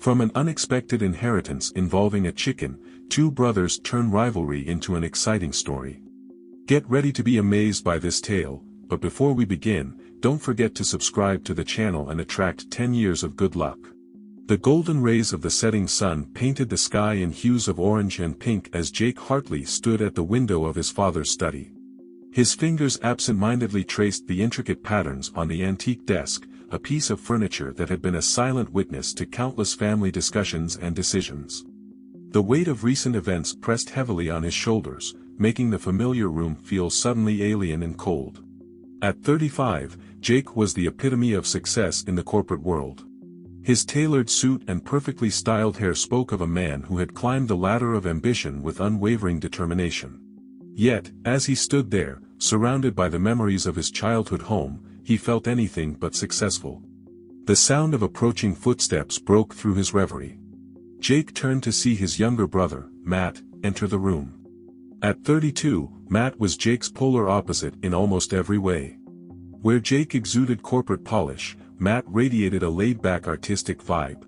From an unexpected inheritance involving a chicken, two brothers turn rivalry into an exciting story. Get ready to be amazed by this tale, but before we begin, don't forget to subscribe to the channel and attract 10 years of good luck. The golden rays of the setting sun painted the sky in hues of orange and pink as Jake Hartley stood at the window of his father's study. His fingers absent-mindedly traced the intricate patterns on the antique desk, a piece of furniture that had been a silent witness to countless family discussions and decisions. The weight of recent events pressed heavily on his shoulders, making the familiar room feel suddenly alien and cold. At 35, Jake was the epitome of success in the corporate world. His tailored suit and perfectly styled hair spoke of a man who had climbed the ladder of ambition with unwavering determination. Yet, as he stood there, surrounded by the memories of his childhood home, he felt anything but successful. The sound of approaching footsteps broke through his reverie. Jake turned to see his younger brother, Matt, enter the room. At 32, Matt was Jake's polar opposite in almost every way. Where Jake exuded corporate polish, Matt radiated a laid-back artistic vibe.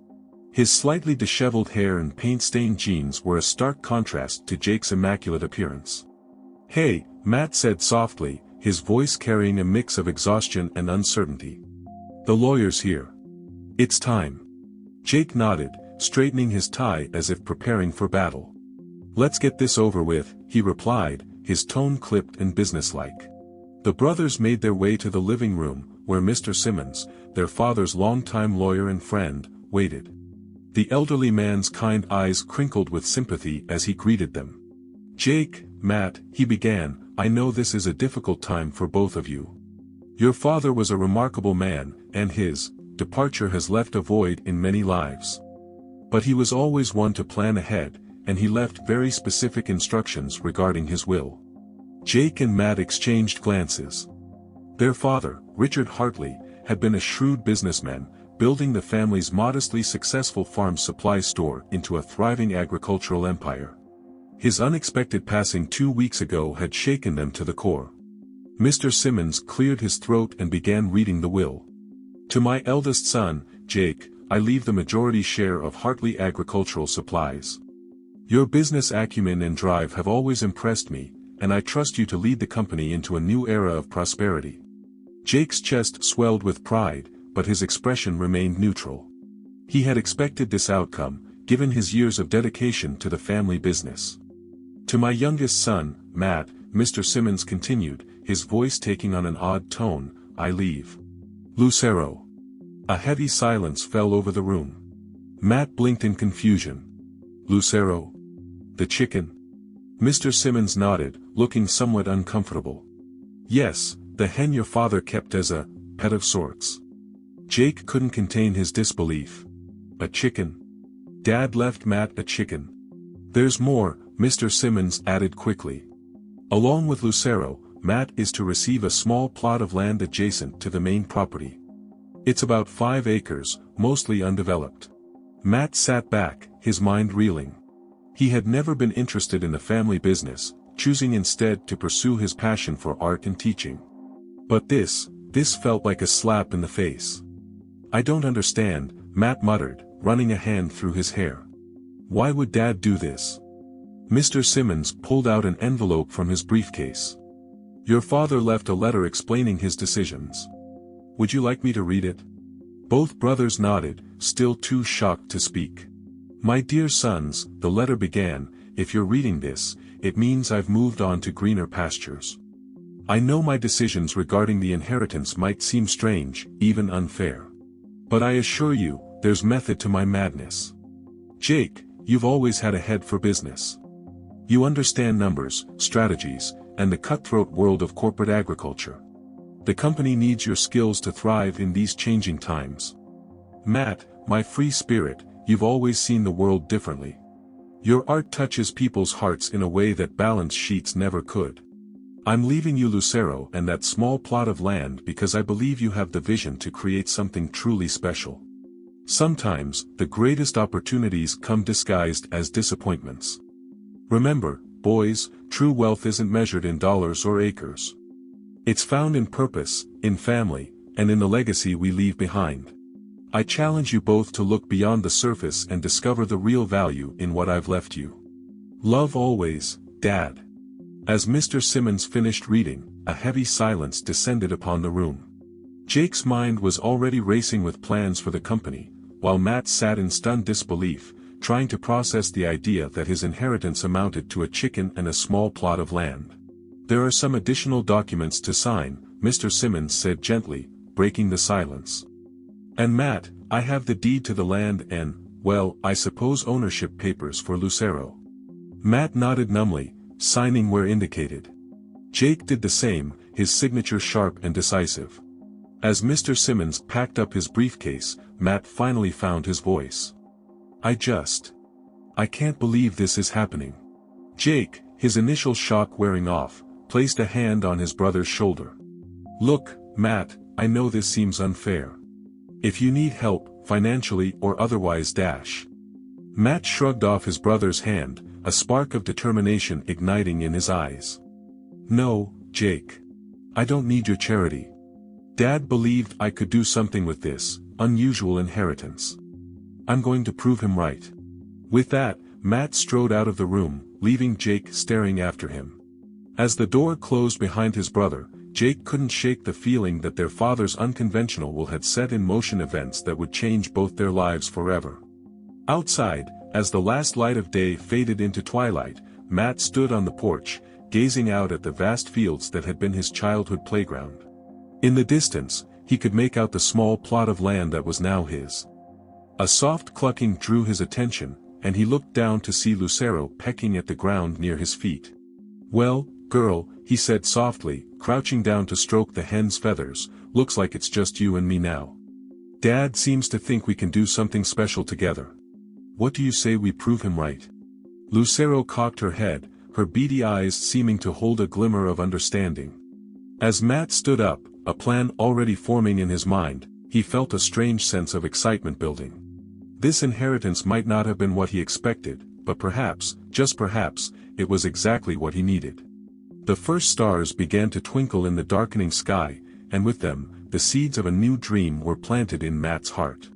His slightly disheveled hair and paint-stained jeans were a stark contrast to Jake's immaculate appearance. "Hey," Matt said softly, his voice carrying a mix of exhaustion and uncertainty. "The lawyer's here. It's time." Jake nodded, straightening his tie as if preparing for battle. "Let's get this over with," he replied, his tone clipped and businesslike. The brothers made their way to the living room, where Mr. Simmons, their father's longtime lawyer and friend, waited. The elderly man's kind eyes crinkled with sympathy as he greeted them. "Jake, Matt," he began, "I know this is a difficult time for both of you. Your father was a remarkable man, and his departure has left a void in many lives. But he was always one to plan ahead, and he left very specific instructions regarding his will." Jake and Matt exchanged glances. Their father, Richard Hartley, had been a shrewd businessman, building the family's modestly successful farm supply store into a thriving agricultural empire. His unexpected passing 2 weeks ago had shaken them to the core. Mr. Simmons cleared his throat and began reading the will. "To my eldest son, Jake, I leave the majority share of Hartley Agricultural Supplies. Your business acumen and drive have always impressed me, and I trust you to lead the company into a new era of prosperity." Jake's chest swelled with pride, but his expression remained neutral. He had expected this outcome, given his years of dedication to the family business. "To my youngest son, Matt," Mr. Simmons continued, his voice taking on an odd tone, "I leave Lucero." A heavy silence fell over the room. Matt blinked in confusion. "Lucero? The chicken?" Mr. Simmons nodded, looking somewhat uncomfortable. "Yes, the hen your father kept as a pet of sorts." Jake couldn't contain his disbelief. "A chicken? Dad left Matt a chicken." "There's more," Mr. Simmons added quickly. "Along with Lucero, Matt is to receive a small plot of land adjacent to the main property. It's about 5 acres, mostly undeveloped." Matt sat back, his mind reeling. He had never been interested in the family business, choosing instead to pursue his passion for art and teaching. But this felt like a slap in the face. "I don't understand," Matt muttered, running a hand through his hair. "Why would Dad do this?" Mr. Simmons pulled out an envelope from his briefcase. "Your father left a letter explaining his decisions. Would you like me to read it?" Both brothers nodded, still too shocked to speak. "My dear sons," the letter began, "if you're reading this, it means I've moved on to greener pastures. I know my decisions regarding the inheritance might seem strange, even unfair. But I assure you, there's method to my madness. Jake, you've always had a head for business. You understand numbers, strategies, and the cutthroat world of corporate agriculture. The company needs your skills to thrive in these changing times. Matt, my free spirit, you've always seen the world differently. Your art touches people's hearts in a way that balance sheets never could. I'm leaving you Lucero and that small plot of land because I believe you have the vision to create something truly special. Sometimes, the greatest opportunities come disguised as disappointments. Remember, boys, true wealth isn't measured in dollars or acres. It's found in purpose, in family, and in the legacy we leave behind. I challenge you both to look beyond the surface and discover the real value in what I've left you. Love always, Dad. As Mr. Simmons finished reading, a heavy silence descended upon the room. Jake's mind was already racing with plans for the company, while Matt sat in stunned disbelief, trying to process the idea that his inheritance amounted to a chicken and a small plot of land. There are some additional documents to sign, Mr. Simmons said gently, breaking the silence. And Matt, I have the deed to the land and, well, I suppose ownership papers for Lucero. Matt nodded numbly, signing where indicated. Jake did the same, his signature sharp and decisive. As Mr. Simmons packed up his briefcase, Matt finally found his voice. I can't believe this is happening. Jake, his initial shock wearing off, placed a hand on his brother's shoulder. Look, Matt, I know this seems unfair. If you need help, financially or otherwise dash. Matt shrugged off his brother's hand, a spark of determination igniting in his eyes. No, Jake. I don't need your charity. Dad believed I could do something with this, unusual inheritance. I'm going to prove him right. With that, Matt strode out of the room, leaving Jake staring after him. As the door closed behind his brother, Jake couldn't shake the feeling that their father's unconventional will had set in motion events that would change both their lives forever. Outside, as the last light of day faded into twilight, Matt stood on the porch, gazing out at the vast fields that had been his childhood playground. In the distance, he could make out the small plot of land that was now his. A soft clucking drew his attention, and he looked down to see Lucero pecking at the ground near his feet. Well, girl, he said softly, crouching down to stroke the hen's feathers, looks like it's just you and me now. Dad seems to think we can do something special together. What do you say we prove him right? Lucero cocked her head, her beady eyes seeming to hold a glimmer of understanding. As Matt stood up, a plan already forming in his mind, he felt a strange sense of excitement building. This inheritance might not have been what he expected, but perhaps, just perhaps, it was exactly what he needed. The first stars began to twinkle in the darkening sky, and with them, the seeds of a new dream were planted in Matt's heart.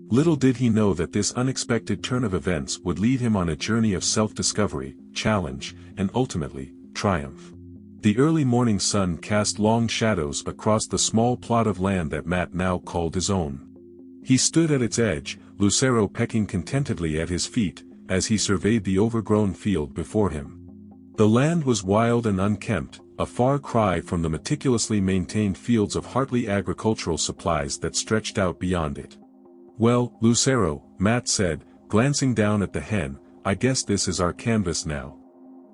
Little did he know that this unexpected turn of events would lead him on a journey of self-discovery, challenge, and ultimately, triumph. The early morning sun cast long shadows across the small plot of land that Matt now called his own. He stood at its edge, Lucero pecking contentedly at his feet, as he surveyed the overgrown field before him. The land was wild and unkempt, a far cry from the meticulously maintained fields of Hartley agricultural supplies that stretched out beyond it. Well, Lucero, Matt said, glancing down at the hen, I guess this is our canvas now.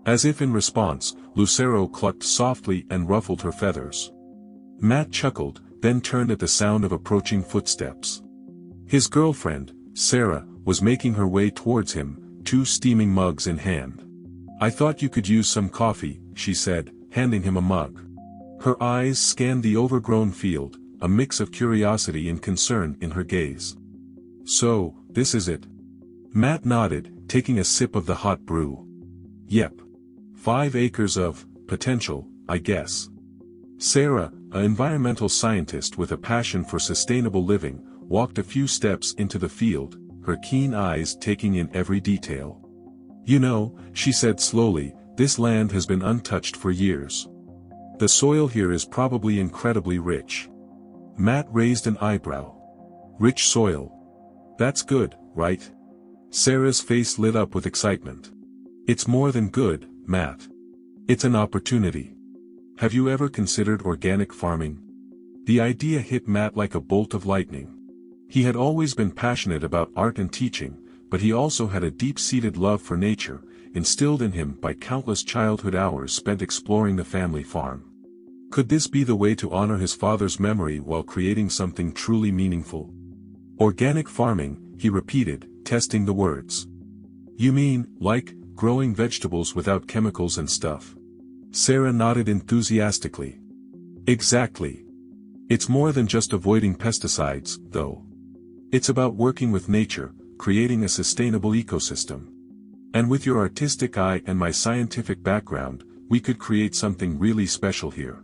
As if in response, Lucero clucked softly and ruffled her feathers. Matt chuckled, then turned at the sound of approaching footsteps. His girlfriend, Sarah, was making her way towards him, 2 steaming mugs in hand. I thought you could use some coffee, she said, handing him a mug. Her eyes scanned the overgrown field, a mix of curiosity and concern in her gaze. So, this is it? Matt nodded, taking a sip of the hot brew. Yep. 5 acres of potential, I guess. Sarah, an environmental scientist with a passion for sustainable living, walked a few steps into the field, her keen eyes taking in every detail. You know, she said slowly, this land has been untouched for years. The soil here is probably incredibly rich. Matt raised an eyebrow. Rich soil. That's good, right? Sarah's face lit up with excitement. It's more than good, Matt. It's an opportunity. Have you ever considered organic farming? The idea hit Matt like a bolt of lightning. He had always been passionate about art and teaching, but he also had a deep-seated love for nature, instilled in him by countless childhood hours spent exploring the family farm. Could this be the way to honor his father's memory while creating something truly meaningful? Organic farming, he repeated, testing the words. You mean, like, growing vegetables without chemicals and stuff? Sarah nodded enthusiastically. Exactly. It's more than just avoiding pesticides, though. It's about working with nature, creating a sustainable ecosystem. And with your artistic eye and my scientific background, we could create something really special here.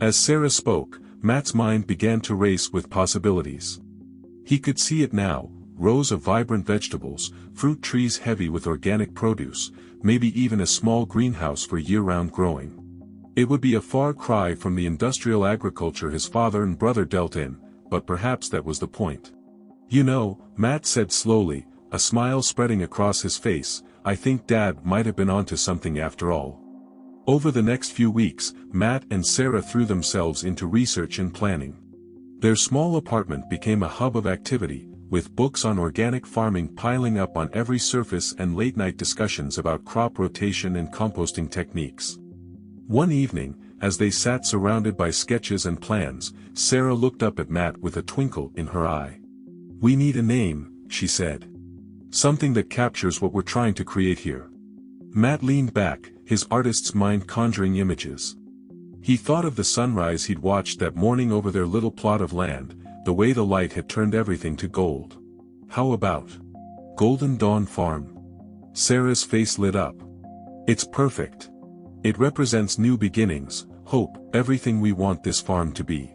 As Sarah spoke, Matt's mind began to race with possibilities. He could see it now, rows of vibrant vegetables, fruit trees heavy with organic produce, maybe even a small greenhouse for year-round growing. It would be a far cry from the industrial agriculture his father and brother dealt in, but perhaps that was the point. You know, Matt said slowly, a smile spreading across his face, I think Dad might have been onto something after all. Over the next few weeks, Matt and Sarah threw themselves into research and planning. Their small apartment became a hub of activity, with books on organic farming piling up on every surface and late-night discussions about crop rotation and composting techniques. One evening, as they sat surrounded by sketches and plans, Sarah looked up at Matt with a twinkle in her eye. We need a name, she said. Something that captures what we're trying to create here. Matt leaned back, his artist's mind conjuring images. He thought of the sunrise he'd watched that morning over their little plot of land, the way the light had turned everything to gold. How about Golden Dawn Farm? Sarah's face lit up. It's perfect. It represents new beginnings, hope, everything we want this farm to be.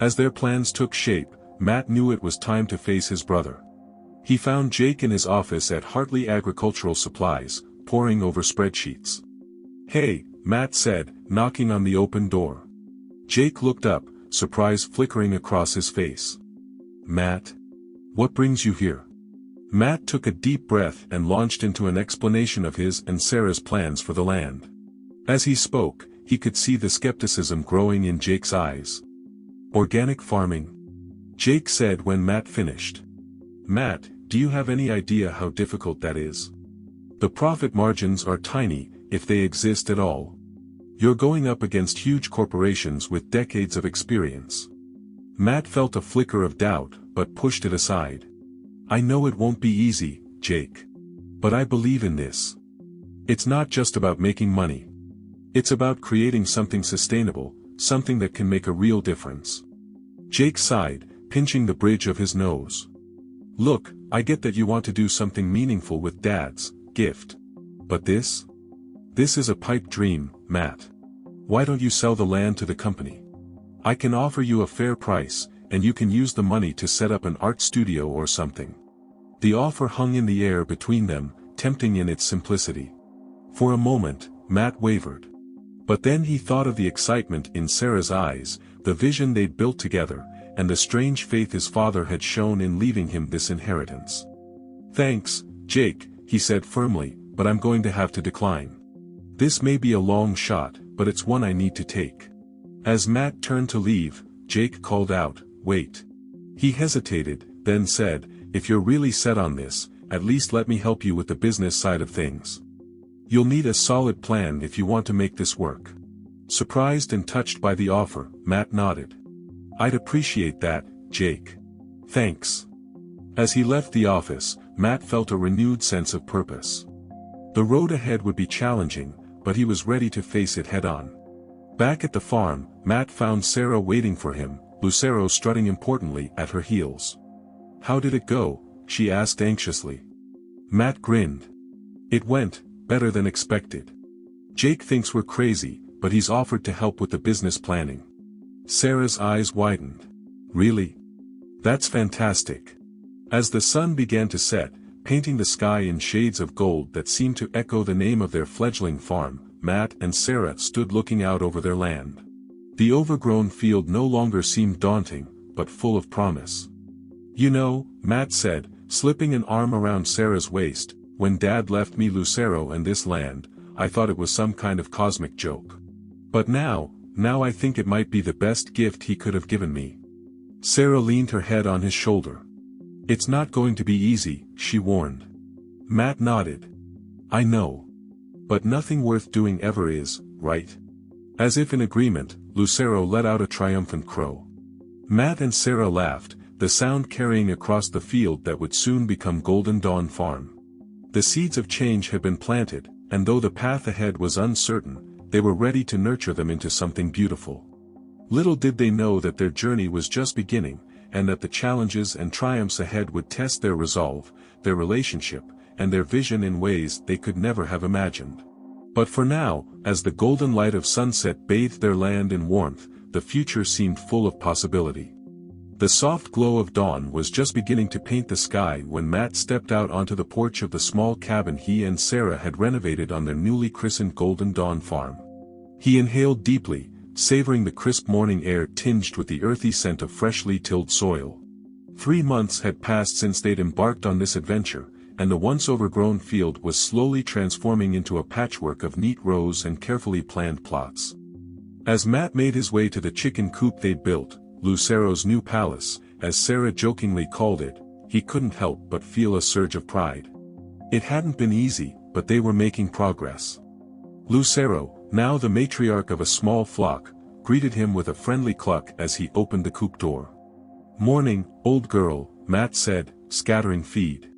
As their plans took shape, Matt knew it was time to face his brother. He found Jake in his office at Hartley Agricultural Supplies, poring over spreadsheets. Hey, Matt said, knocking on the open door. Jake looked up, surprise flickering across his face. Matt? What brings you here? Matt took a deep breath and launched into an explanation of his and Sarah's plans for the land. As he spoke, he could see the skepticism growing in Jake's eyes. Organic farming? Jake said when Matt finished. Matt, do you have any idea how difficult that is? The profit margins are tiny, if they exist at all. You're going up against huge corporations with decades of experience. Matt felt a flicker of doubt, but pushed it aside. I know it won't be easy, Jake. But I believe in this. It's not just about making money. It's about creating something sustainable, something that can make a real difference. Jake sighed, pinching the bridge of his nose. Look, I get that you want to do something meaningful with Dad's gift. But this? This is a pipe dream, Matt. Why don't you sell the land to the company? I can offer you a fair price, and you can use the money to set up an art studio or something. The offer hung in the air between them, tempting in its simplicity. For a moment, Matt wavered. But then he thought of the excitement in Sarah's eyes, the vision they'd built together, and the strange faith his father had shown in leaving him this inheritance. Thanks, Jake, he said firmly, but I'm going to have to decline. This may be a long shot, but it's one I need to take. As Matt turned to leave, Jake called out, wait. He hesitated, then said, if you're really set on this, at least let me help you with the business side of things. You'll need a solid plan if you want to make this work. Surprised and touched by the offer, Matt nodded. I'd appreciate that, Jake. Thanks. As he left the office, Matt felt a renewed sense of purpose. The road ahead would be challenging, but he was ready to face it head-on. Back at the farm, Matt found Sarah waiting for him, Lucero strutting importantly at her heels. How did it go? She asked anxiously. Matt grinned. It went better than expected. Jake thinks we're crazy, but he's offered to help with the business planning. Sarah's eyes widened. Really? That's fantastic. As the sun began to set, painting the sky in shades of gold that seemed to echo the name of their fledgling farm, Matt and Sarah stood looking out over their land. The overgrown field no longer seemed daunting, but full of promise. You know, Matt said, slipping an arm around Sarah's waist, when Dad left me Lucero and this land, I thought it was some kind of cosmic joke. But now I think it might be the best gift he could have given me. Sarah leaned her head on his shoulder. It's not going to be easy, she warned. Matt nodded. I know. But nothing worth doing ever is, right? As if in agreement, Lucero let out a triumphant crow. Matt and Sarah laughed, the sound carrying across the field that would soon become Golden Dawn Farm. The seeds of change had been planted, and though the path ahead was uncertain, they were ready to nurture them into something beautiful. Little did they know that their journey was just beginning, and that the challenges and triumphs ahead would test their resolve, their relationship, and their vision in ways they could never have imagined. But for now, as the golden light of sunset bathed their land in warmth, the future seemed full of possibility. The soft glow of dawn was just beginning to paint the sky when Matt stepped out onto the porch of the small cabin he and Sarah had renovated on their newly christened Golden Dawn farm. He inhaled deeply, savoring the crisp morning air tinged with the earthy scent of freshly tilled soil. 3 months had passed since they'd embarked on this adventure, and the once overgrown field was slowly transforming into a patchwork of neat rows and carefully planned plots. As Matt made his way to the chicken coop they'd built, Lucero's new palace, as Sarah jokingly called it, he couldn't help but feel a surge of pride. It hadn't been easy, but they were making progress. Lucero, now the matriarch of a small flock, greeted him with a friendly cluck as he opened the coop door. "Morning, old girl," Matt said, scattering feed.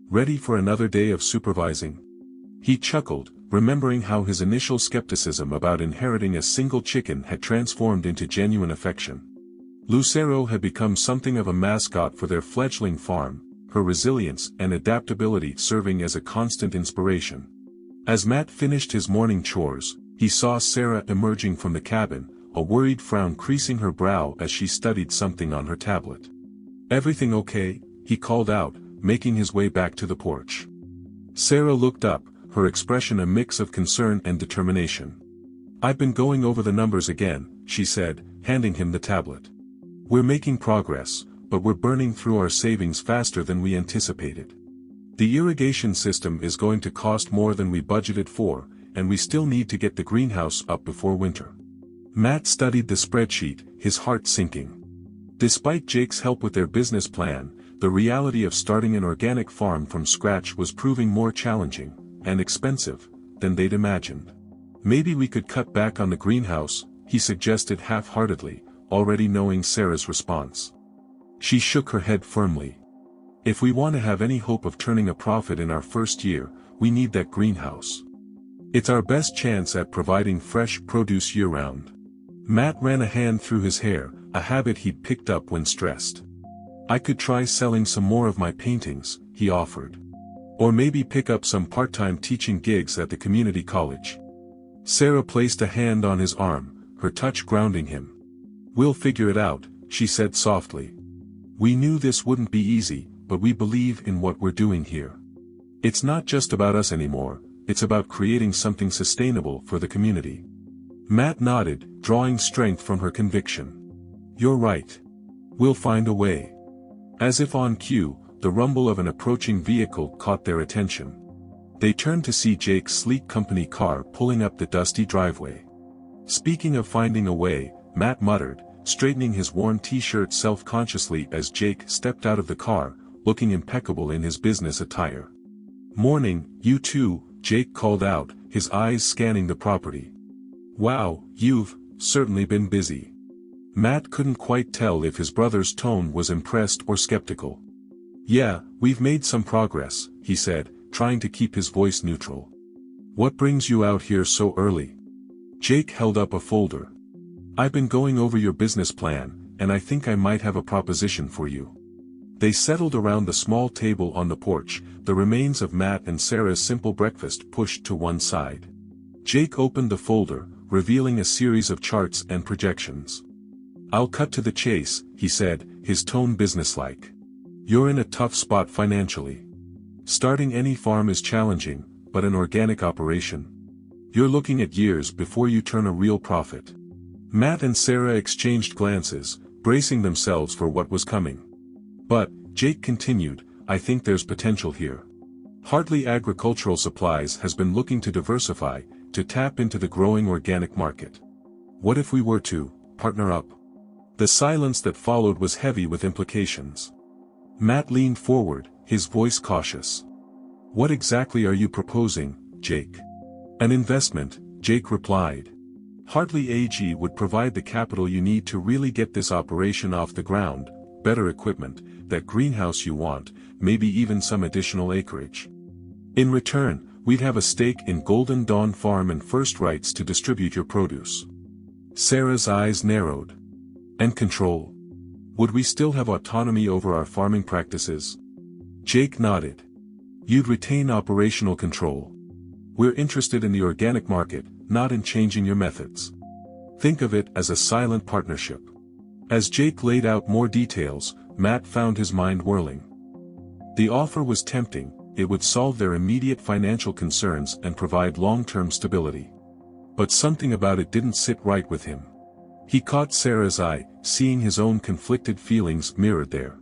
"Ready for another day of supervising?" He chuckled, remembering how his initial skepticism about inheriting a single chicken had transformed into genuine affection. Lucero had become something of a mascot for their fledgling farm, her resilience and adaptability serving as a constant inspiration. As Matt finished his morning chores, he saw Sarah emerging from the cabin, a worried frown creasing her brow as she studied something on her tablet. "Everything okay?" he called out, making his way back to the porch. Sarah looked up, her expression a mix of concern and determination. "I've been going over the numbers again," she said, handing him the tablet. "We're making progress, but we're burning through our savings faster than we anticipated. The irrigation system is going to cost more than we budgeted for, and we still need to get the greenhouse up before winter." Matt studied the spreadsheet, his heart sinking. Despite Jake's help with their business plan, the reality of starting an organic farm from scratch was proving more challenging, and expensive, than they'd imagined. "Maybe we could cut back on the greenhouse," he suggested half-heartedly, already knowing Sarah's response. She shook her head firmly. "If we want to have any hope of turning a profit in our first year, we need that greenhouse. It's our best chance at providing fresh produce year-round." Matt ran a hand through his hair, a habit he'd picked up when stressed. "I could try selling some more of my paintings," he offered. "Or maybe pick up some part-time teaching gigs at the community college." Sarah placed a hand on his arm, her touch grounding him. "We'll figure it out," she said softly. "We knew this wouldn't be easy, but we believe in what we're doing here. It's not just about us anymore, it's about creating something sustainable for the community." Matt nodded, drawing strength from her conviction. "You're right. We'll find a way." As if on cue, the rumble of an approaching vehicle caught their attention. They turned to see Jake's sleek company car pulling up the dusty driveway. "Speaking of finding a way," Matt muttered, straightening his worn t-shirt self-consciously as Jake stepped out of the car, looking impeccable in his business attire. "Morning, you two," Jake called out, his eyes scanning the property. "Wow, you've certainly been busy." Matt couldn't quite tell if his brother's tone was impressed or skeptical. "Yeah, we've made some progress," he said, trying to keep his voice neutral. "What brings you out here so early?" Jake held up a folder. "I've been going over your business plan, and I think I might have a proposition for you." They settled around the small table on the porch, the remains of Matt and Sarah's simple breakfast pushed to one side. Jake opened the folder, revealing a series of charts and projections. "I'll cut to the chase," he said, his tone businesslike. "You're in a tough spot financially. Starting any farm is challenging, but an organic operation? You're looking at years before you turn a real profit." Matt and Sarah exchanged glances, bracing themselves for what was coming. "But," Jake continued, "I think there's potential here. Hartley Agricultural Supplies has been looking to diversify, to tap into the growing organic market. What if we were to partner up?" The silence that followed was heavy with implications. Matt leaned forward, his voice cautious. "What exactly are you proposing, Jake?" "An investment," Jake replied. "Hartley AG would provide the capital you need to really get this operation off the ground, better equipment, that greenhouse you want, maybe even some additional acreage. In return, we'd have a stake in Golden Dawn Farm and first rights to distribute your produce." Sarah's eyes narrowed. "And control? Would we still have autonomy over our farming practices?" Jake nodded. "You'd retain operational control. We're interested in the organic market, not in changing your methods. Think of it as a silent partnership. As Jake laid out more details, Matt found his mind whirling. The offer was tempting. It would solve their immediate financial concerns and provide long-term stability. But something about it didn't sit right with him. He caught Sarah's eye, seeing his own conflicted feelings mirrored there.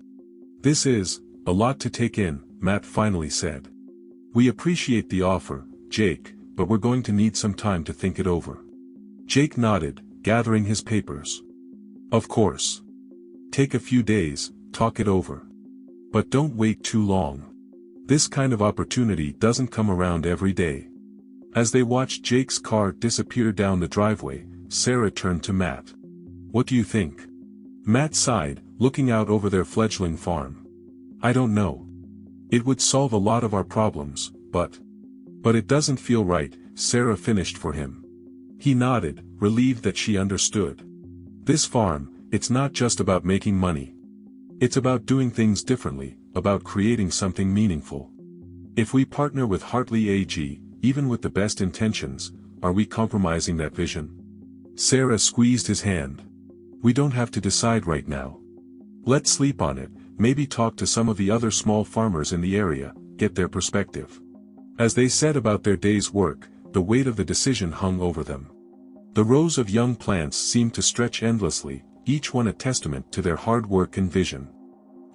"This is a lot to take in," Matt finally said. "We appreciate the offer, Jake, but we're going to need some time to think it over." Jake nodded, gathering his papers. "Of course. Take a few days, talk it over. But don't wait too long. This kind of opportunity doesn't come around every day." As they watched Jake's car disappear down the driveway, Sarah turned to Matt. "What do you think?" Matt sighed, looking out over their fledgling farm. "I don't know. It would solve a lot of our problems, but it doesn't feel right," Sarah finished for him. He nodded, relieved that she understood. "This farm, it's not just about making money. It's about doing things differently, about creating something meaningful. If we partner with Hartley AG, even with the best intentions, are we compromising that vision?" Sarah squeezed his hand. "We don't have to decide right now. Let's sleep on it, maybe talk to some of the other small farmers in the area, get their perspective." As they set about their day's work, the weight of the decision hung over them. The rows of young plants seemed to stretch endlessly, each one a testament to their hard work and vision.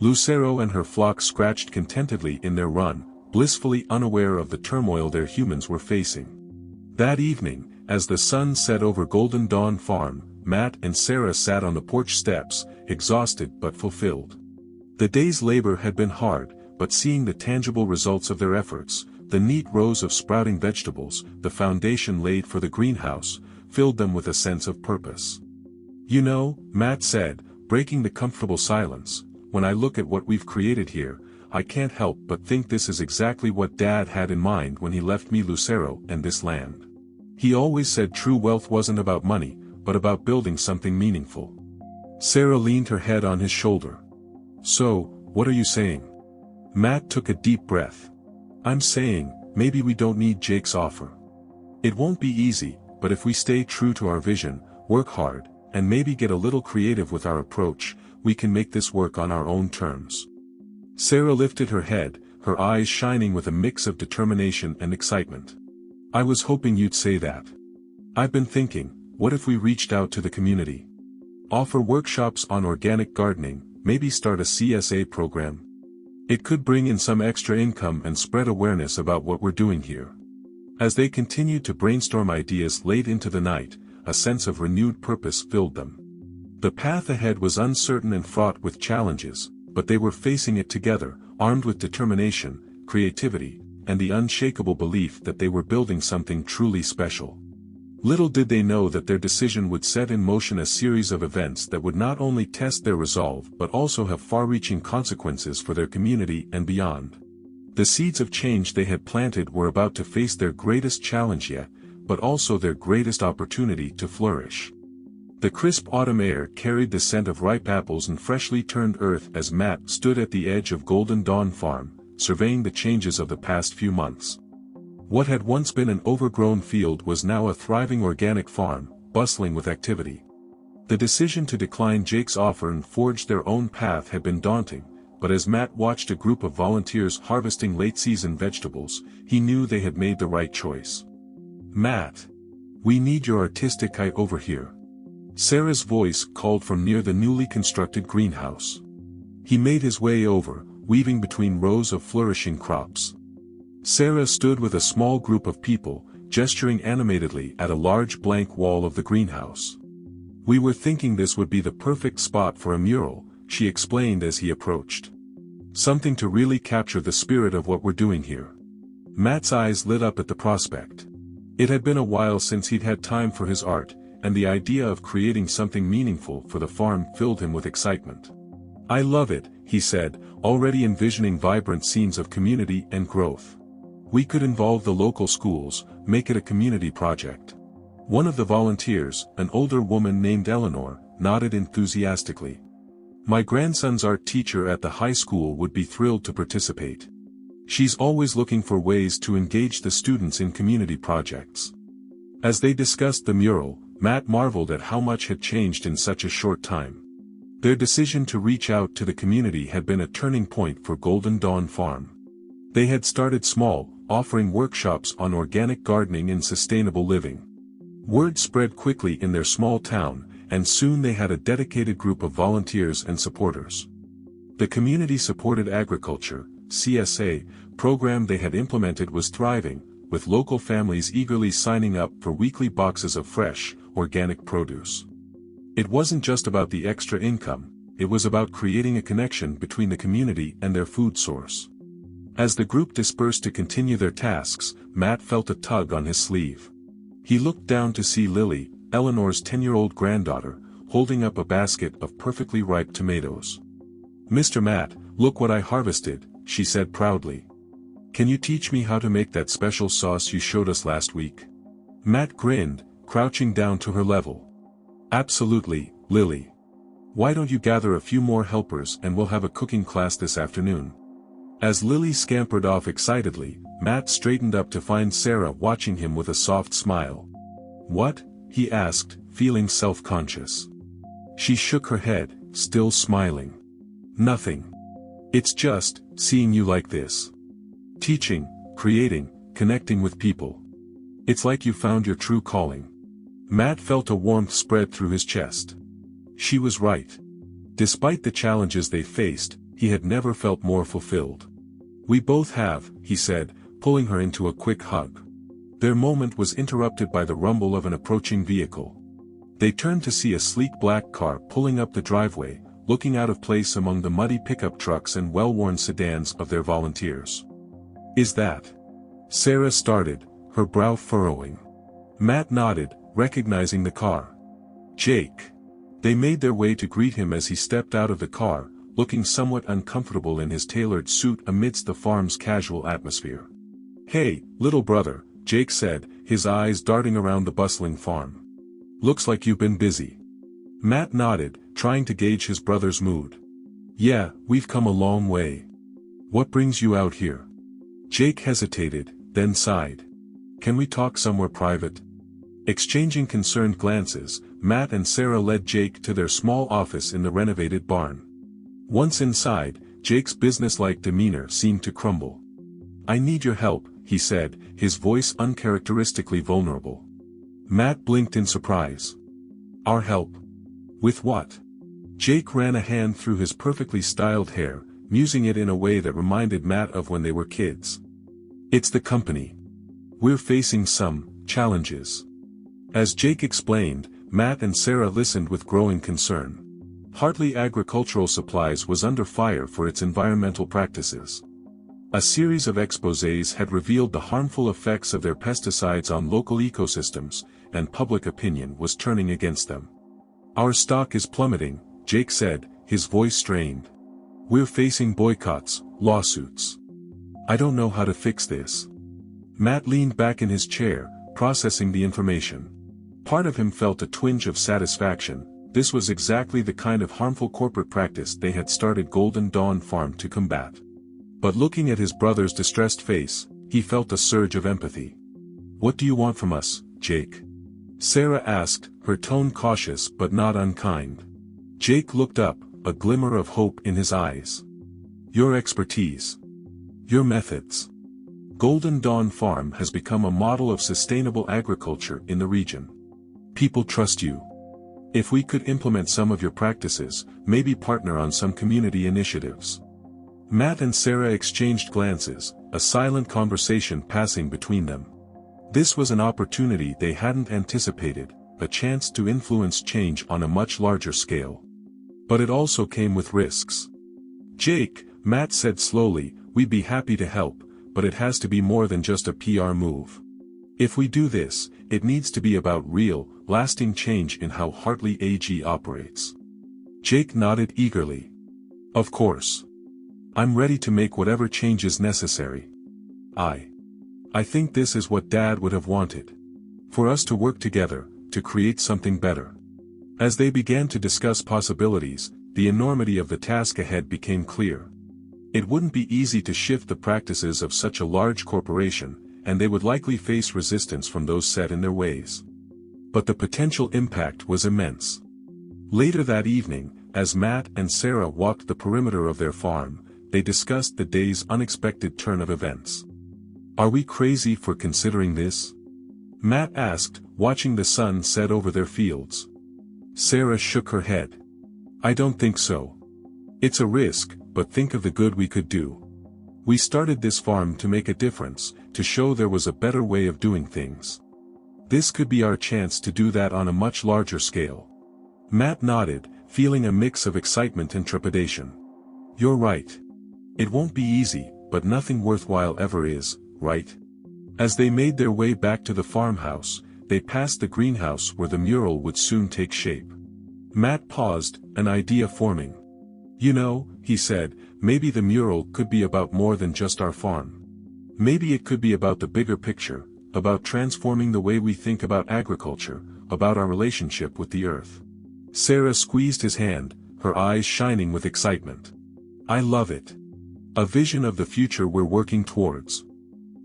Lucero and her flock scratched contentedly in their run, blissfully unaware of the turmoil their humans were facing. That evening, as the sun set over Golden Dawn Farm, Matt and Sarah sat on the porch steps, exhausted but fulfilled. The day's labor had been hard, but seeing the tangible results of their efforts, the neat rows of sprouting vegetables, the foundation laid for the greenhouse, filled them with a sense of purpose. "You know," Matt said, breaking the comfortable silence, "when I look at what we've created here, I can't help but think this is exactly what Dad had in mind when he left me Lucero and this land. He always said true wealth wasn't about money, but about building something meaningful." Sarah leaned her head on his shoulder. "So, what are you saying?" Matt took a deep breath. "I'm saying, maybe we don't need Jake's offer. It won't be easy, but if we stay true to our vision, work hard, and maybe get a little creative with our approach, we can make this work on our own terms." Sarah lifted her head, her eyes shining with a mix of determination and excitement. "I was hoping you'd say that. I've been thinking, what if we reached out to the community? Offer workshops on organic gardening, maybe start a CSA program. It could bring in some extra income and spread awareness about what we're doing here." As they continued to brainstorm ideas late into the night, a sense of renewed purpose filled them. The path ahead was uncertain and fraught with challenges, but they were facing it together, armed with determination, creativity, and the unshakable belief that they were building something truly special. Little did they know that their decision would set in motion a series of events that would not only test their resolve but also have far-reaching consequences for their community and beyond. The seeds of change they had planted were about to face their greatest challenge yet, but also their greatest opportunity to flourish. The crisp autumn air carried the scent of ripe apples and freshly turned earth as Matt stood at the edge of Golden Dawn Farm, surveying the changes of the past few months. What had once been an overgrown field was now a thriving organic farm, bustling with activity. The decision to decline Jake's offer and forge their own path had been daunting, but as Matt watched a group of volunteers harvesting late-season vegetables, he knew they had made the right choice. "Matt, we need your artistic eye over here." Sarah's voice called from near the newly constructed greenhouse. He made his way over, weaving between rows of flourishing crops. Sarah stood with a small group of people, gesturing animatedly at a large blank wall of the greenhouse. "We were thinking this would be the perfect spot for a mural," she explained as he approached. "Something to really capture the spirit of what we're doing here." Matt's eyes lit up at the prospect. It had been a while since he'd had time for his art, and the idea of creating something meaningful for the farm filled him with excitement. "I love it," he said, already envisioning vibrant scenes of community and growth. "We could involve the local schools, make it a community project." One of the volunteers, an older woman named Eleanor, nodded enthusiastically. "My grandson's art teacher at the high school would be thrilled to participate. She's always looking for ways to engage the students in community projects." As they discussed the mural, Matt marveled at how much had changed in such a short time. Their decision to reach out to the community had been a turning point for Golden Dawn Farm. They had started small, offering workshops on organic gardening and sustainable living. Word spread quickly in their small town, and soon they had a dedicated group of volunteers and supporters. The community-supported agriculture (CSA) program they had implemented was thriving, with local families eagerly signing up for weekly boxes of fresh, organic produce. It wasn't just about the extra income, it was about creating a connection between the community and their food source. As the group dispersed to continue their tasks, Matt felt a tug on his sleeve. He looked down to see Lily, Eleanor's 10-year-old granddaughter, holding up a basket of perfectly ripe tomatoes. "Mr. Matt, look what I harvested," she said proudly. "Can you teach me how to make that special sauce you showed us last week?" Matt grinned, crouching down to her level. "Absolutely, Lily. Why don't you gather a few more helpers and we'll have a cooking class this afternoon?" As Lily scampered off excitedly, Matt straightened up to find Sarah watching him with a soft smile. "What?" he asked, feeling self-conscious. She shook her head, still smiling. "Nothing. It's just, seeing you like this. Teaching, creating, connecting with people. It's like you found your true calling." Matt felt a warmth spread through his chest. She was right. Despite the challenges they faced, he had never felt more fulfilled. "We both have," he said, pulling her into a quick hug. Their moment was interrupted by the rumble of an approaching vehicle. They turned to see a sleek black car pulling up the driveway, looking out of place among the muddy pickup trucks and well-worn sedans of their volunteers. "Is that?" Sarah started, her brow furrowing. Matt nodded, recognizing the car. "Jake." They made their way to greet him as he stepped out of the car, looking somewhat uncomfortable in his tailored suit amidst the farm's casual atmosphere. "Hey, little brother," Jake said, his eyes darting around the bustling farm. "Looks like you've been busy." Matt nodded, trying to gauge his brother's mood. "Yeah, we've come a long way. What brings you out here?" Jake hesitated, then sighed. "Can we talk somewhere private?" Exchanging concerned glances, Matt and Sarah led Jake to their small office in the renovated barn. Once inside, Jake's businesslike demeanor seemed to crumble. "I need your help," he said, his voice uncharacteristically vulnerable. Matt blinked in surprise. "Our help? With what?" Jake ran a hand through his perfectly styled hair, musing it in a way that reminded Matt of when they were kids. "It's the company. We're facing some challenges." As Jake explained, Matt and Sarah listened with growing concern. Hartley Agricultural Supplies was under fire for its environmental practices. A series of exposés had revealed the harmful effects of their pesticides on local ecosystems, and public opinion was turning against them. "Our stock is plummeting," Jake said, his voice strained. "We're facing boycotts, lawsuits. I don't know how to fix this." Matt leaned back in his chair, processing the information. Part of him felt a twinge of satisfaction. This was exactly the kind of harmful corporate practice they had started Golden Dawn Farm to combat. But looking at his brother's distressed face, he felt a surge of empathy. "What do you want from us, Jake?" Sarah asked, her tone cautious but not unkind. Jake looked up, a glimmer of hope in his eyes. "Your expertise. Your methods. Golden Dawn Farm has become a model of sustainable agriculture in the region. People trust you. If we could implement some of your practices, maybe partner on some community initiatives." Matt and Sarah exchanged glances, a silent conversation passing between them. This was an opportunity they hadn't anticipated, a chance to influence change on a much larger scale. But it also came with risks. "Jake," Matt said slowly, "we'd be happy to help, but it has to be more than just a PR move. If we do this, it needs to be about real, lasting change in how Hartley AG operates." Jake nodded eagerly. "Of course. I'm ready to make whatever changes necessary. I think this is what Dad would have wanted. For us to work together, to create something better." As they began to discuss possibilities, the enormity of the task ahead became clear. It wouldn't be easy to shift the practices of such a large corporation, and they would likely face resistance from those set in their ways. But the potential impact was immense. Later that evening, As Matt and Sarah walked the perimeter of their farm, they discussed the day's unexpected turn of events. "Are we crazy for considering this?" Matt asked, watching the sun set over their fields. Sarah shook her head. "I don't think so. It's a risk, but think of the good we could do. We started this farm to make a difference, to show there was a better way of doing things. This could be our chance to do that on a much larger scale." Matt nodded, feeling a mix of excitement and trepidation. "You're right. It won't be easy, but nothing worthwhile ever is, right?" As they made their way back to the farmhouse, they passed the greenhouse where the mural would soon take shape. Matt paused, an idea forming. "You know," he said, "maybe the mural could be about more than just our farm. Maybe it could be about the bigger picture, about transforming the way we think about agriculture, about our relationship with the earth." Sarah squeezed his hand, her eyes shining with excitement. "I love it. A vision of the future we're working towards."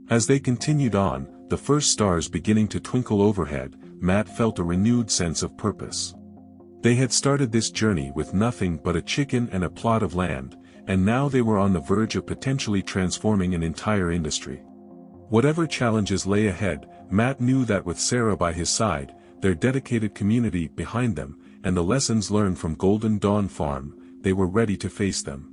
As they continued on, the first stars beginning to twinkle overhead, Matt felt a renewed sense of purpose. They had started this journey with nothing but a chicken and a plot of land, and now they were on the verge of potentially transforming an entire industry. Whatever challenges lay ahead, Matt knew that with Sarah by his side, their dedicated community behind them, and the lessons learned from Golden Dawn Farm, they were ready to face them.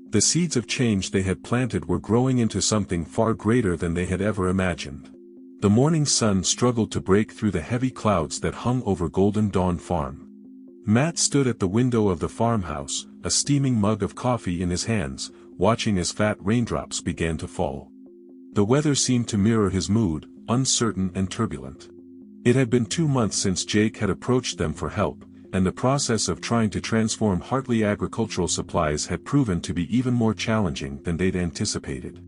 The seeds of change they had planted were growing into something far greater than they had ever imagined. The morning sun struggled to break through the heavy clouds that hung over Golden Dawn Farm. Matt stood at the window of the farmhouse, a steaming mug of coffee in his hands, watching as fat raindrops began to fall. The weather seemed to mirror his mood, uncertain and turbulent. It had been 2 months since Jake had approached them for help, and the process of trying to transform Hartley Agricultural Supplies had proven to be even more challenging than they'd anticipated.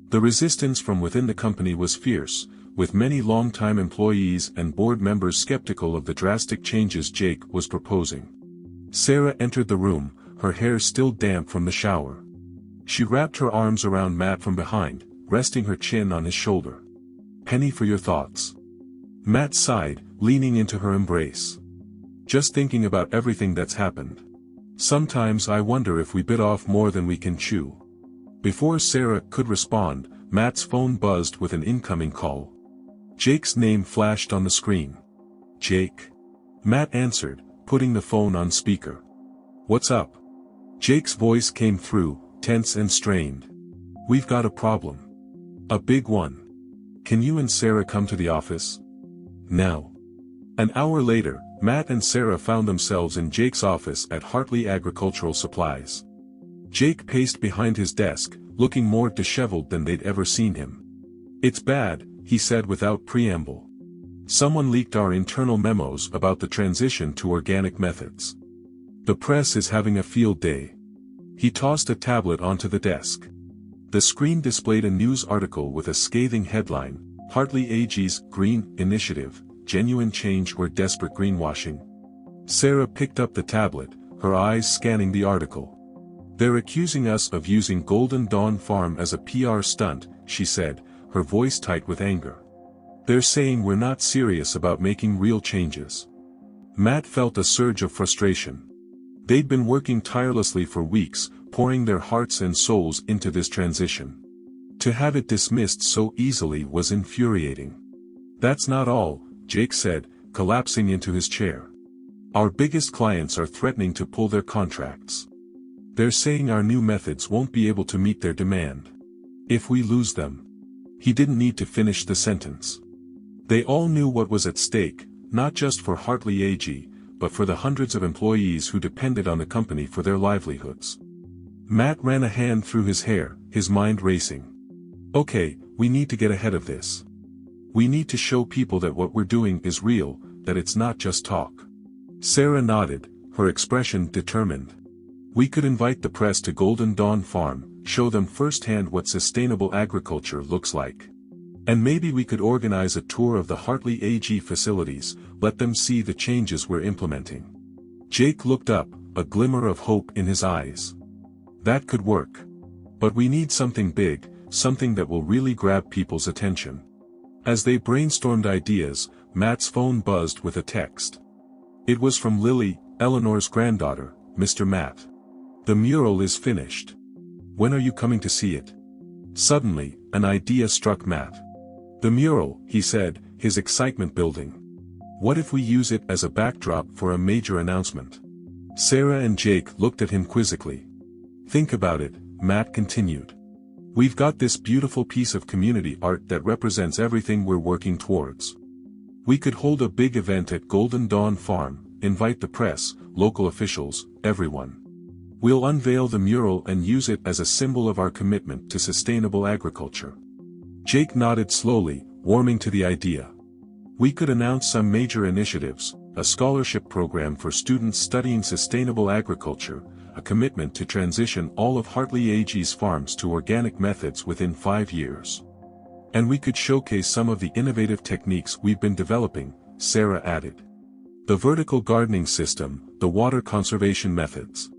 The resistance from within the company was fierce, with many longtime employees and board members skeptical of the drastic changes Jake was proposing. Sarah entered the room, her hair still damp from the shower. She wrapped her arms around Matt from behind, resting her chin on his shoulder. "Penny for your thoughts." Matt sighed, leaning into her embrace. "Just thinking about everything that's happened. Sometimes I wonder if we bit off more than we can chew." Before Sarah could respond, Matt's phone buzzed with an incoming call. Jake's name flashed on the screen. "Jake?" Matt answered, putting the phone on speaker. "What's up?" Jake's voice came through, tense and strained. "We've got a problem. A big one. Can you and Sarah come to the office? Now." An hour later, Matt and Sarah found themselves in Jake's office at Hartley Agricultural Supplies. Jake paced behind his desk, looking more disheveled than they'd ever seen him. "It's bad," he said without preamble. "Someone leaked our internal memos about the transition to organic methods. The press is having a field day." He tossed a tablet onto the desk. The screen displayed a news article with a scathing headline, "Hartley AG's Green Initiative, Genuine Change or Desperate Greenwashing?" Sarah picked up the tablet, her eyes scanning the article. "They're accusing us of using Golden Dawn Farm as a PR stunt," she said, her voice tight with anger. "They're saying we're not serious about making real changes." Matt felt a surge of frustration. They'd been working tirelessly for weeks, pouring their hearts and souls into this transition. To have it dismissed so easily was infuriating. "That's not all," Jake said, collapsing into his chair. "Our biggest clients are threatening to pull their contracts. They're saying our new methods won't be able to meet their demand. If we lose them." He didn't need to finish the sentence. They all knew what was at stake, not just for Hartley AG, but for the hundreds of employees who depended on the company for their livelihoods. Matt ran a hand through his hair, his mind racing. "Okay, we need to get ahead of this. We need to show people that what we're doing is real, that it's not just talk." Sarah nodded, her expression determined. "We could invite the press to Golden Dawn Farm, show them firsthand what sustainable agriculture looks like. And maybe we could organize a tour of the Hartley AG facilities, let them see the changes we're implementing." Jake looked up, a glimmer of hope in his eyes. "That could work. But we need something big, something that will really grab people's attention." As they brainstormed ideas, Matt's phone buzzed with a text. It was from Lily, Eleanor's granddaughter, Mr. Matt. The mural is finished. When are you coming to see it? Suddenly, an idea struck Matt. The mural, he said, his excitement building. What if we use it as a backdrop for a major announcement? Sarah and Jake looked at him quizzically. Think about it, Matt continued. We've got this beautiful piece of community art that represents everything we're working towards. We could hold a big event at Golden Dawn Farm, invite the press, local officials, everyone. We'll unveil the mural and use it as a symbol of our commitment to sustainable agriculture. Jake nodded slowly, warming to the idea. We could announce some major initiatives, a scholarship program for students studying sustainable agriculture, a commitment to transition all of Hartley AG's farms to organic methods within 5 years. And we could showcase some of the innovative techniques we've been developing, Sarah added. The vertical gardening system, the water conservation methods.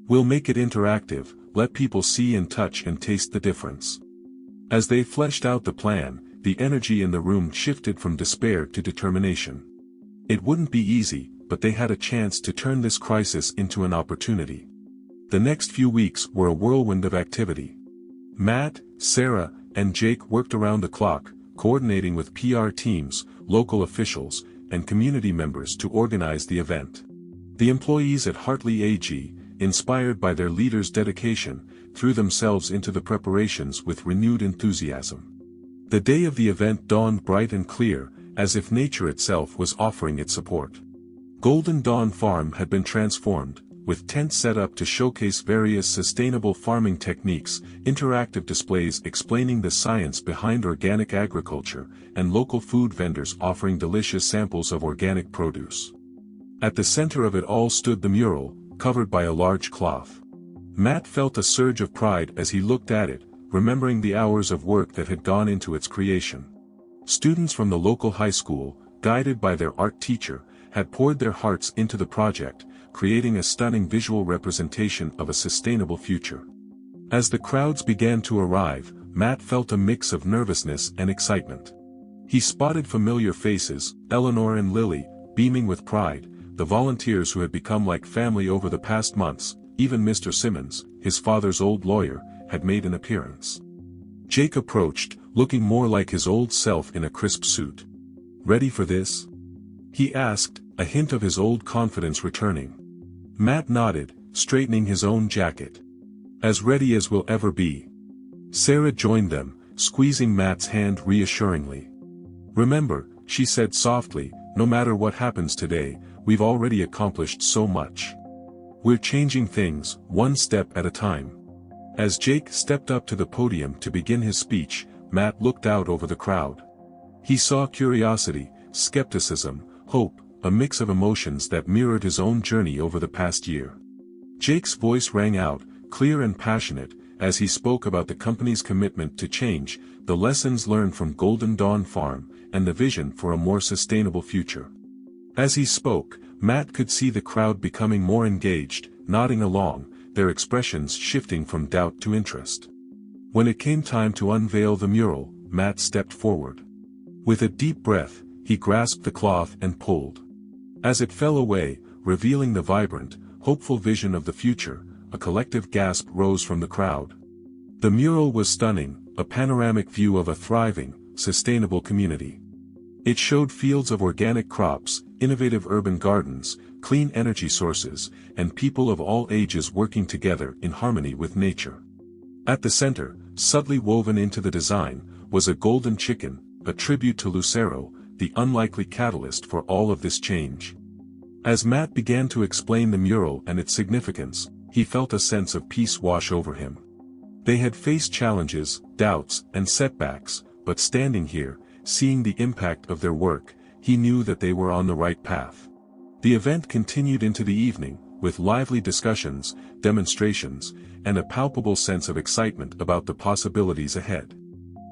We'll make it interactive, let people see and touch and taste the difference. As they fleshed out the plan, the energy in the room shifted from despair to determination. It wouldn't be easy, but they had a chance to turn this crisis into an opportunity. The next few weeks were a whirlwind of activity. Matt, Sarah, and Jake worked around the clock, coordinating with PR teams, local officials, and community members to organize the event. The employees at Hartley AG, inspired by their leaders' dedication, threw themselves into the preparations with renewed enthusiasm. The day of the event dawned bright and clear, as if nature itself was offering its support. Golden Dawn Farm had been transformed, with tents set up to showcase various sustainable farming techniques, interactive displays explaining the science behind organic agriculture, and local food vendors offering delicious samples of organic produce. At the center of it all stood the mural, covered by a large cloth. Matt felt a surge of pride as he looked at it, remembering the hours of work that had gone into its creation. Students from the local high school, guided by their art teacher, had poured their hearts into the project, creating a stunning visual representation of a sustainable future. As the crowds began to arrive, Matt felt a mix of nervousness and excitement. He spotted familiar faces, Eleanor and Lily, beaming with pride, the volunteers who had become like family over the past months. Even Mr. Simmons, his father's old lawyer, had made an appearance. Jake approached, looking more like his old self in a crisp suit. Ready for this? He asked, a hint of his old confidence returning. Matt nodded, straightening his own jacket. As ready as we'll ever be. Sarah joined them, squeezing Matt's hand reassuringly. Remember, she said softly, no matter what happens today, we've already accomplished so much. We're changing things, one step at a time. As Jake stepped up to the podium to begin his speech, Matt looked out over the crowd. He saw curiosity, skepticism, hope, a mix of emotions that mirrored his own journey over the past year. Jake's voice rang out, clear and passionate, as he spoke about the company's commitment to change, the lessons learned from Golden Dawn Farm, and the vision for a more sustainable future. As he spoke, Matt could see the crowd becoming more engaged, nodding along, their expressions shifting from doubt to interest. When it came time to unveil the mural, Matt stepped forward. With a deep breath, he grasped the cloth and pulled. As it fell away, revealing the vibrant, hopeful vision of the future, a collective gasp rose from the crowd. The mural was stunning, a panoramic view of a thriving, sustainable community. It showed fields of organic crops, innovative urban gardens, clean energy sources, and people of all ages working together in harmony with nature. At the center, subtly woven into the design, was a golden chicken, a tribute to Lucero, the unlikely catalyst for all of this change. As Matt began to explain the mural and its significance, he felt a sense of peace wash over him. They had faced challenges, doubts, and setbacks, but standing here, seeing the impact of their work, he knew that they were on the right path. The event continued into the evening, with lively discussions, demonstrations, and a palpable sense of excitement about the possibilities ahead.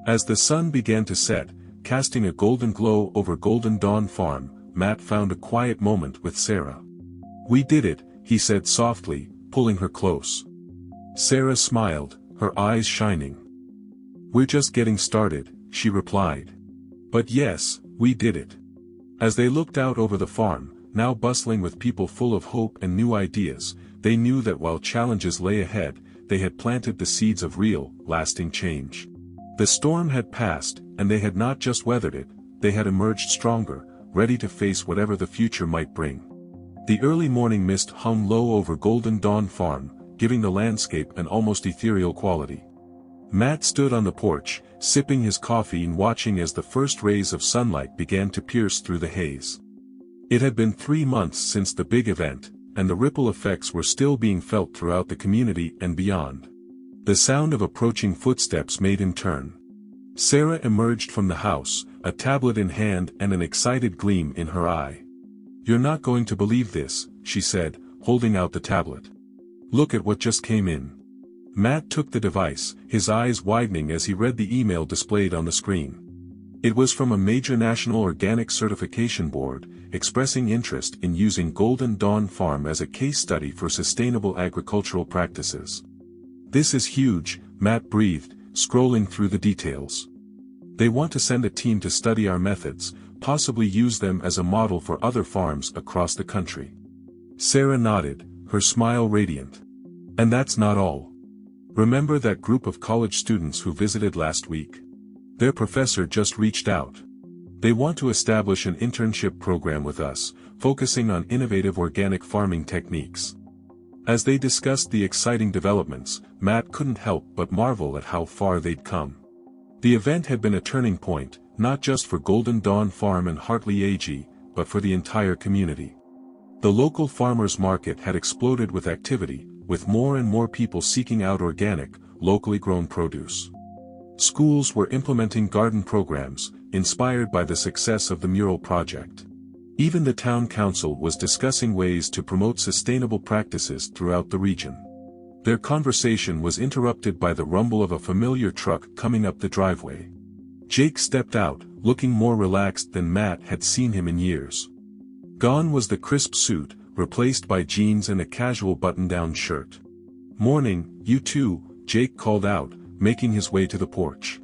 As the sun began to set, casting a golden glow over Golden Dawn Farm, Matt found a quiet moment with Sarah. "We did it," he said softly, pulling her close. Sarah smiled, her eyes shining. "We're just getting started," she replied. "But yes, we did it." As they looked out over the farm, now bustling with people full of hope and new ideas, they knew that while challenges lay ahead, they had planted the seeds of real, lasting change. The storm had passed, and they had not just weathered it, they had emerged stronger, ready to face whatever the future might bring. The early morning mist hung low over Golden Dawn Farm, giving the landscape an almost ethereal quality. Matt stood on the porch, sipping his coffee and watching as the first rays of sunlight began to pierce through the haze. It had been 3 months since the big event, and the ripple effects were still being felt throughout the community and beyond. The sound of approaching footsteps made him turn. Sarah emerged from the house, a tablet in hand and an excited gleam in her eye. "You're not going to believe this," she said, holding out the tablet. "Look at what just came in." Matt took the device, his eyes widening as he read the email displayed on the screen. It was from a major national organic certification board, expressing interest in using Golden Dawn Farm as a case study for sustainable agricultural practices. "This is huge," Matt breathed, scrolling through the details. "They want to send a team to study our methods, possibly use them as a model for other farms across the country." Sarah nodded, her smile radiant. "And that's not all. Remember that group of college students who visited last week? Their professor just reached out. They want to establish an internship program with us, focusing on innovative organic farming techniques." As they discussed the exciting developments, Matt couldn't help but marvel at how far they'd come. The event had been a turning point, not just for Golden Dawn Farm and Hartley AG, but for the entire community. The local farmers' market had exploded with activity, with more and more people seeking out organic, locally grown produce. Schools were implementing garden programs, inspired by the success of the mural project. Even the town council was discussing ways to promote sustainable practices throughout the region. Their conversation was interrupted by the rumble of a familiar truck coming up the driveway. Jake stepped out, looking more relaxed than Matt had seen him in years. Gone was the crisp suit, replaced by jeans and a casual button-down shirt. "Morning, you two," Jake called out, making his way to the porch.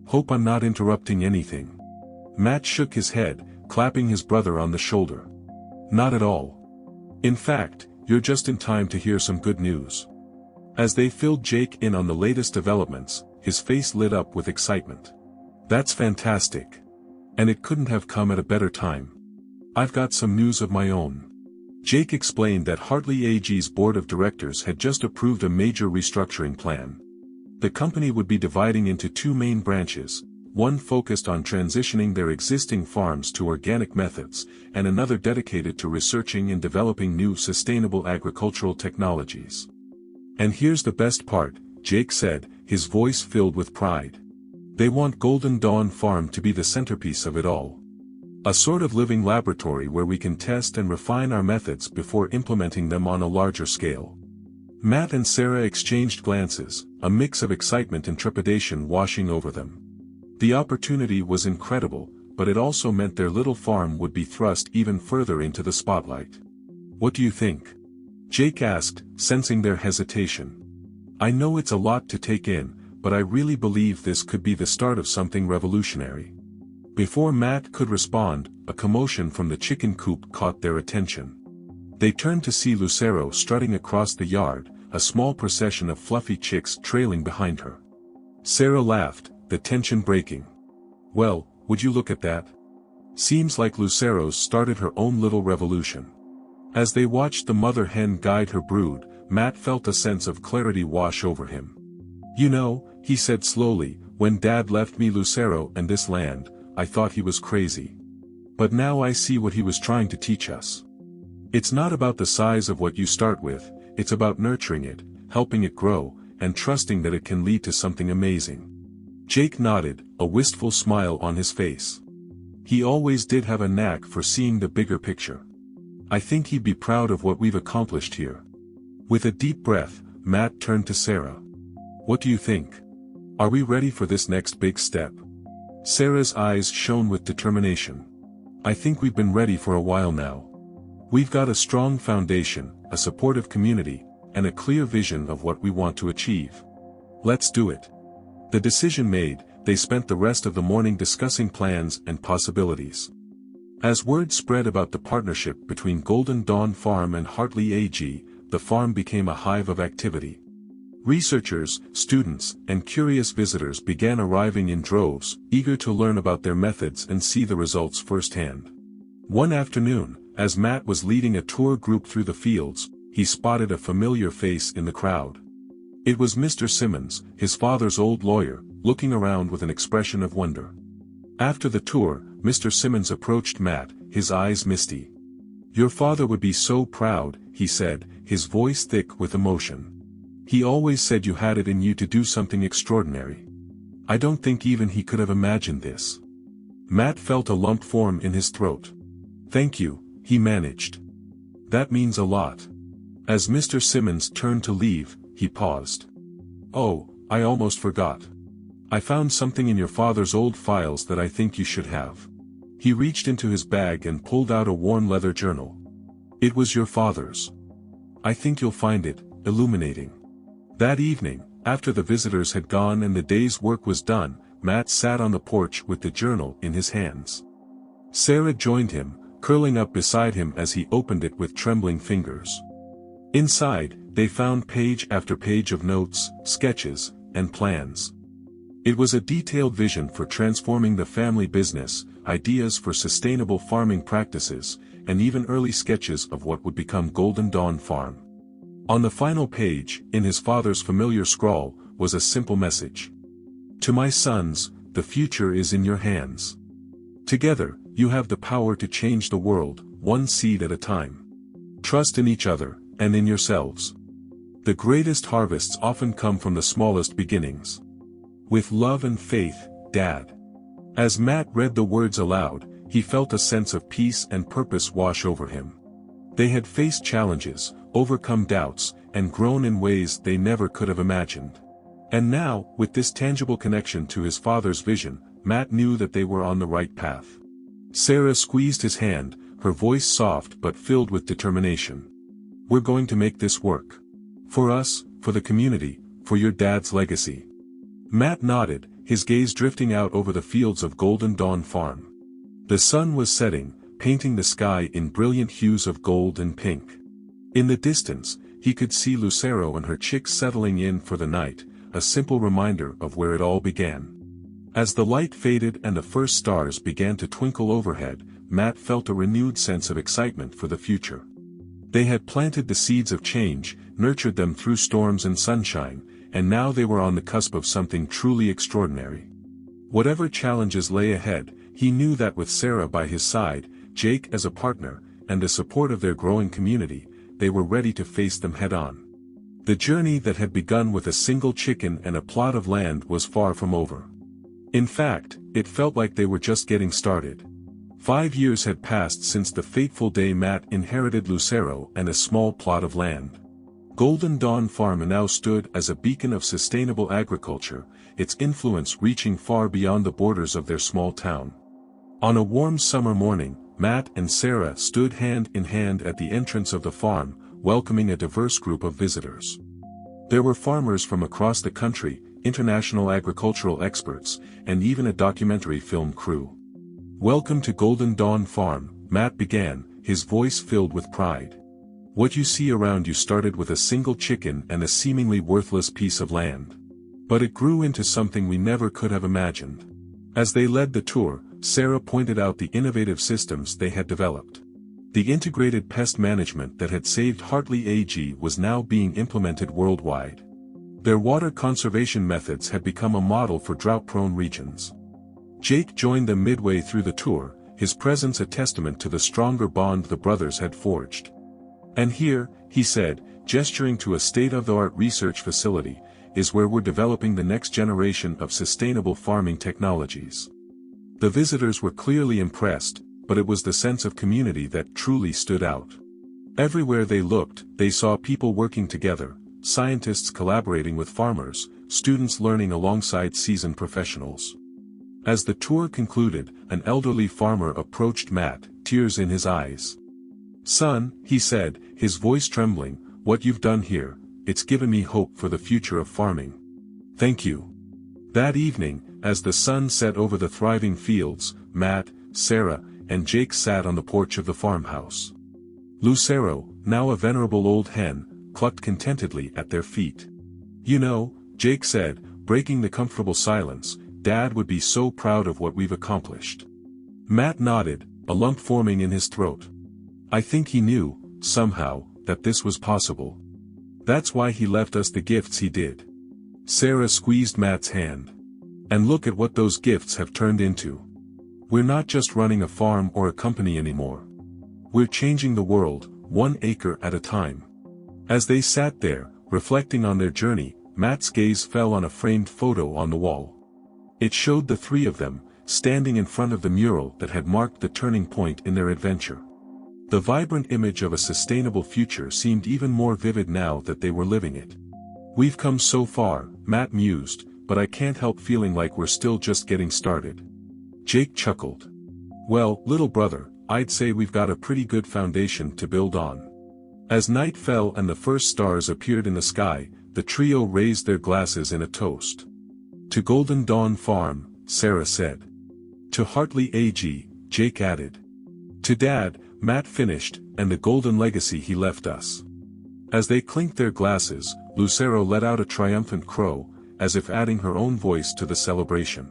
"Hope I'm not interrupting anything." Matt shook his head, clapping his brother on the shoulder. "Not at all. In fact, you're just in time to hear some good news." As they filled Jake in on the latest developments, his face lit up with excitement. "That's fantastic. And it couldn't have come at a better time. I've got some news of my own." Jake explained that Hartley AG's board of directors had just approved a major restructuring plan. The company would be dividing into 2 main branches, one focused on transitioning their existing farms to organic methods, and another dedicated to researching and developing new sustainable agricultural technologies. "And here's the best part," Jake said, his voice filled with pride. "They want Golden Dawn Farm to be the centerpiece of it all. A sort of living laboratory where we can test and refine our methods before implementing them on a larger scale." Matt and Sarah exchanged glances, a mix of excitement and trepidation washing over them. The opportunity was incredible, but it also meant their little farm would be thrust even further into the spotlight. "What do you think?" Jake asked, sensing their hesitation. "I know it's a lot to take in, but I really believe this could be the start of something revolutionary." Before Matt could respond, a commotion from the chicken coop caught their attention. They turned to see Lucero strutting across the yard, a small procession of fluffy chicks trailing behind her. Sarah laughed, the tension breaking. "Well, would you look at that? Seems like Lucero's started her own little revolution." As they watched the mother hen guide her brood, Matt felt a sense of clarity wash over him. "You know," he said slowly, "when Dad left me Lucero and this land, I thought he was crazy. But now I see what he was trying to teach us. It's not about the size of what you start with, it's about nurturing it, helping it grow, and trusting that it can lead to something amazing." Jake nodded, a wistful smile on his face. He always did have a knack for seeing the bigger picture. "I think he'd be proud of what we've accomplished here." With a deep breath, Matt turned to Sarah. "What do you think? Are we ready for this next big step?" Sarah's eyes shone with determination. "I think we've been ready for a while now. We've got a strong foundation, a supportive community, and a clear vision of what we want to achieve. Let's do it." The decision made, they spent the rest of the morning discussing plans and possibilities. As word spread about the partnership between Golden Dawn Farm and Hartley AG, the farm became a hive of activity. Researchers, students, and curious visitors began arriving in droves, eager to learn about their methods and see the results firsthand. One afternoon, as Matt was leading a tour group through the fields, he spotted a familiar face in the crowd. It was Mr. Simmons, his father's old lawyer, looking around with an expression of wonder. After the tour, Mr. Simmons approached Matt, his eyes misty. "Your father would be so proud," he said, his voice thick with emotion. "He always said you had it in you to do something extraordinary. I don't think even he could have imagined this." Matt felt a lump form in his throat. "Thank you," he managed. "That means a lot." As Mr. Simmons turned to leave, he paused. "Oh, I almost forgot. I found something in your father's old files that I think you should have." He reached into his bag and pulled out a worn leather journal. "It was your father's. I think you'll find it illuminating." That evening, after the visitors had gone and the day's work was done, Matt sat on the porch with the journal in his hands. Sarah joined him, curling up beside him as he opened it with trembling fingers. Inside, they found page after page of notes, sketches, and plans. It was a detailed vision for transforming the family business, ideas for sustainable farming practices, and even early sketches of what would become Golden Dawn Farm. On the final page, in his father's familiar scrawl, was a simple message. "To my sons, the future is in your hands. Together, you have the power to change the world, one seed at a time. Trust in each other, and in yourselves. The greatest harvests often come from the smallest beginnings. With love and faith, Dad." As Matt read the words aloud, he felt a sense of peace and purpose wash over him. They had faced challenges, overcome doubts, and grown in ways they never could have imagined. And now, with this tangible connection to his father's vision, Matt knew that they were on the right path. Sarah squeezed his hand, her voice soft but filled with determination. "We're going to make this work. For us, for the community, for your dad's legacy." Matt nodded, his gaze drifting out over the fields of Golden Dawn Farm. The sun was setting, painting the sky in brilliant hues of gold and pink. In the distance, he could see Lucero and her chicks settling in for the night, a simple reminder of where it all began. As the light faded and the first stars began to twinkle overhead, Matt felt a renewed sense of excitement for the future. They had planted the seeds of change, nurtured them through storms and sunshine, and now they were on the cusp of something truly extraordinary. Whatever challenges lay ahead, he knew that with Sarah by his side, Jake as a partner, and the support of their growing community, they were ready to face them head-on. The journey that had begun with a single chicken and a plot of land was far from over. In fact, it felt like they were just getting started. 5 years had passed since the fateful day Matt inherited Lucero and a small plot of land. Golden Dawn Farm now stood as a beacon of sustainable agriculture, its influence reaching far beyond the borders of their small town. On a warm summer morning, Matt and Sarah stood hand in hand at the entrance of the farm, welcoming a diverse group of visitors. There were farmers from across the country, international agricultural experts, and even a documentary film crew. "Welcome to Golden Dawn Farm," Matt began, his voice filled with pride. "What you see around you started with a single chicken and a seemingly worthless piece of land. But it grew into something we never could have imagined." As they led the tour, Sarah pointed out the innovative systems they had developed. The integrated pest management that had saved Hartley AG was now being implemented worldwide. Their water conservation methods had become a model for drought-prone regions. Jake joined them midway through the tour, his presence a testament to the stronger bond the brothers had forged. "And here," he said, gesturing to a state-of-the-art research facility, "is where we're developing the next generation of sustainable farming technologies." The visitors were clearly impressed, but it was the sense of community that truly stood out. Everywhere they looked, they saw people working together, scientists collaborating with farmers, students learning alongside seasoned professionals. As the tour concluded, an elderly farmer approached Matt, tears in his eyes. "Son," he said, his voice trembling, "what you've done here, it's given me hope for the future of farming. Thank you." That evening, as the sun set over the thriving fields, Matt, Sarah, and Jake sat on the porch of the farmhouse. Lucero, now a venerable old hen, clucked contentedly at their feet. "You know," Jake said, breaking the comfortable silence, "Dad would be so proud of what we've accomplished." Matt nodded, a lump forming in his throat. "I think he knew, somehow, that this was possible. That's why he left us the gifts he did." Sarah squeezed Matt's hand. "And look at what those gifts have turned into. We're not just running a farm or a company anymore. We're changing the world, 1 acre at a time." As they sat there, reflecting on their journey, Matt's gaze fell on a framed photo on the wall. It showed the three of them, standing in front of the mural that had marked the turning point in their adventure. The vibrant image of a sustainable future seemed even more vivid now that they were living it. "We've come so far," Matt mused, "but I can't help feeling like we're still just getting started." Jake chuckled. "Well, little brother, I'd say we've got a pretty good foundation to build on." As night fell and the first stars appeared in the sky, the trio raised their glasses in a toast. "To Golden Dawn Farm," Sarah said. "To Hartley AG," Jake added. "To Dad," Matt finished, "and the golden legacy he left us." As they clinked their glasses, Lucero let out a triumphant crow, as if adding her own voice to the celebration.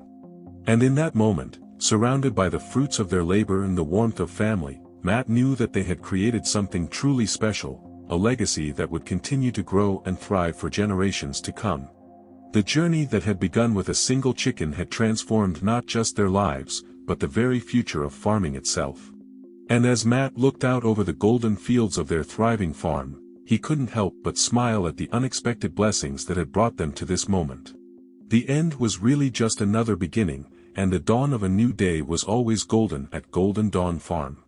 And in that moment, surrounded by the fruits of their labor and the warmth of family, Matt knew that they had created something truly special, a legacy that would continue to grow and thrive for generations to come. The journey that had begun with a single chicken had transformed not just their lives, but the very future of farming itself. And as Matt looked out over the golden fields of their thriving farm, he couldn't help but smile at the unexpected blessings that had brought them to this moment. The end was really just another beginning, and the dawn of a new day was always golden at Golden Dawn Farm.